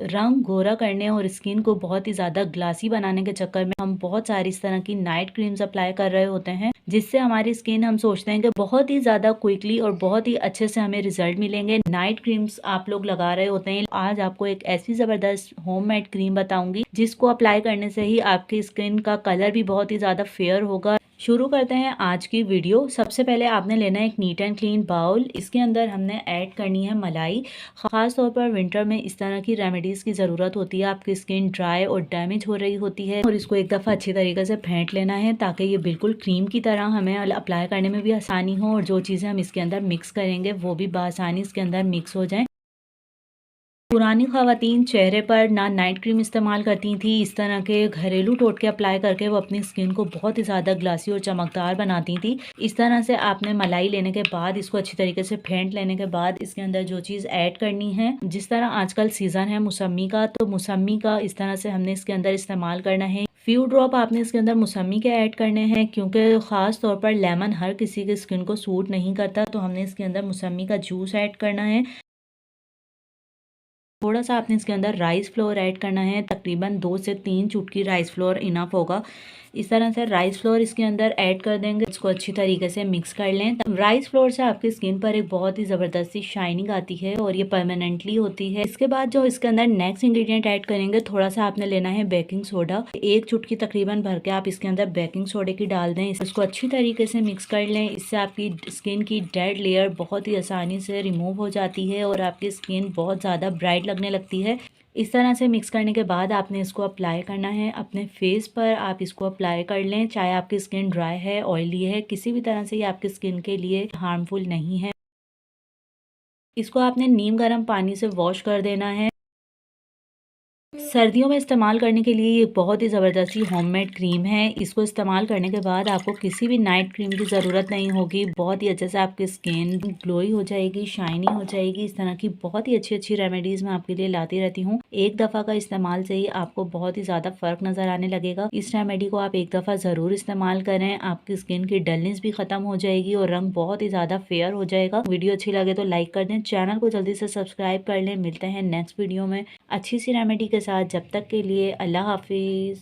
रंग गोरा करने और स्किन को बहुत ही ज़्यादा ग्लासी बनाने के चक्कर में हम बहुत सारी इस तरह की नाइट क्रीम्स अप्लाई कर रहे होते हैं, जिससे हमारी स्किन हम सोचते हैं कि बहुत ही ज़्यादा क्विकली और बहुत ही अच्छे से हमें रिजल्ट मिलेंगे। नाइट क्रीम्स आप लोग लगा रहे होते हैं। आज आपको एक ऐसी ज़बरदस्त होममेड क्रीम बताऊंगी जिसको अप्लाई करने से ही आपकी स्किन का कलर भी बहुत ही ज़्यादा फेयर होगा। शुरू करते हैं आज की वीडियो। सबसे पहले आपने लेना है एक नीट एंड क्लीन बाउल। इसके अंदर हमने ऐड करनी है मलाई। खास तौर पर विंटर में इस तरह की रेमेडीज की ज़रूरत होती है। आपकी स्किन ड्राई और डैमेज हो रही होती है और इसको एक दफ़ा अच्छी तरीके से फेंट लेना है ताकि ये बिल्कुल क्रीम की तरह हमें अप्लाई करने में भी आसानी हो और जो चीज़ें हम इसके अंदर मिक्स करेंगे वो भी बआसानी इसके अंदर मिक्स हो जाए। पुरानी ख़वातीन चेहरे पर ना नाइट क्रीम इस्तेमाल करती थी, इस तरह के घरेलू टोटके अप्लाई करके वो अपनी स्किन को बहुत ही ज़्यादा ग्लासी और चमकदार बनाती थी। इस तरह से आपने मलाई लेने के बाद इसको अच्छी तरीके से फेंट लेने के बाद इसके अंदर जो चीज़ ऐड करनी है, जिस तरह आजकल सीज़न है मौसमी का, तो मौसमी का इस तरह से हमने इसके अंदर इस्तेमाल करना है। फ्यू ड्रॉप आपने इसके अंदर मौसमी के ऐड करने हैं, क्योंकि ख़ास तौर पर लेमन हर किसी की स्किन को सूट नहीं करता, तो हमने इसके अंदर मौसमी का जूस ऐड करना है। थोड़ा सा आपने इसके अंदर राइस फ्लोर ऐड करना है, तकरीबन 2 से 3 चुटकी राइस फ्लोर इनफ होगा। इस तरह से राइस फ्लोर इसके अंदर ऐड कर देंगे, इसको अच्छी तरीके से मिक्स कर लें। राइस फ्लोर से आपकी स्किन पर एक बहुत ही ज़बरदस्त सी शाइनिंग आती है और ये परमानेंटली होती है। इसके बाद जो इसके अंदर नेक्स्ट इंग्रेडिएंट ऐड करेंगे, थोड़ा सा आपने लेना है बेकिंग सोडा। 1 चुटकी तकरीबन भर के आप इसके अंदर बेकिंग सोडे की डाल दें। इसको अच्छी तरीके से मिक्स कर लें। इससे आपकी स्किन की डेड लेयर बहुत ही आसानी से रिमूव हो जाती है और आपकी स्किन बहुत ज़्यादा ब्राइट लगने लगती है। इस तरह से मिक्स करने के बाद आपने इसको अप्लाई करना है अपने फेस पर। आप इसको अप्लाई कर लें, चाहे आपकी स्किन ड्राई है, ऑयली है, किसी भी तरह से ये आपकी स्किन के लिए हार्मफुल नहीं है। इसको आपने नीम गर्म पानी से वॉश कर देना है। सर्दियों में इस्तेमाल करने के लिए ये बहुत ही ज़बरदस्त होममेड क्रीम है। इसको इस्तेमाल करने के बाद आपको किसी भी नाइट क्रीम की ज़रूरत नहीं होगी। बहुत ही अच्छे से आपकी स्किन ग्लोई हो जाएगी, शाइनी हो जाएगी। इस तरह की बहुत ही अच्छी अच्छी रेमेडीज़ मैं आपके लिए लाती रहती हूँ। एक दफ़ा का इस्तेमाल से ही आपको बहुत ही ज़्यादा फ़र्क नज़र आने लगेगा। इस रेमेडी को आप एक दफ़ा ज़रूर इस्तेमाल करें, आपकी स्किन की डलनेस भी ख़त्म हो जाएगी और रंग बहुत ही ज़्यादा फेयर हो जाएगा। वीडियो अच्छी लगे तो लाइक कर दें, चैनल को जल्दी से सब्सक्राइब कर लें। मिलते हैं नेक्स्ट वीडियो में अच्छी सी रेमेडी के साथ। जब तक के लिए अल्लाह हाफिज़।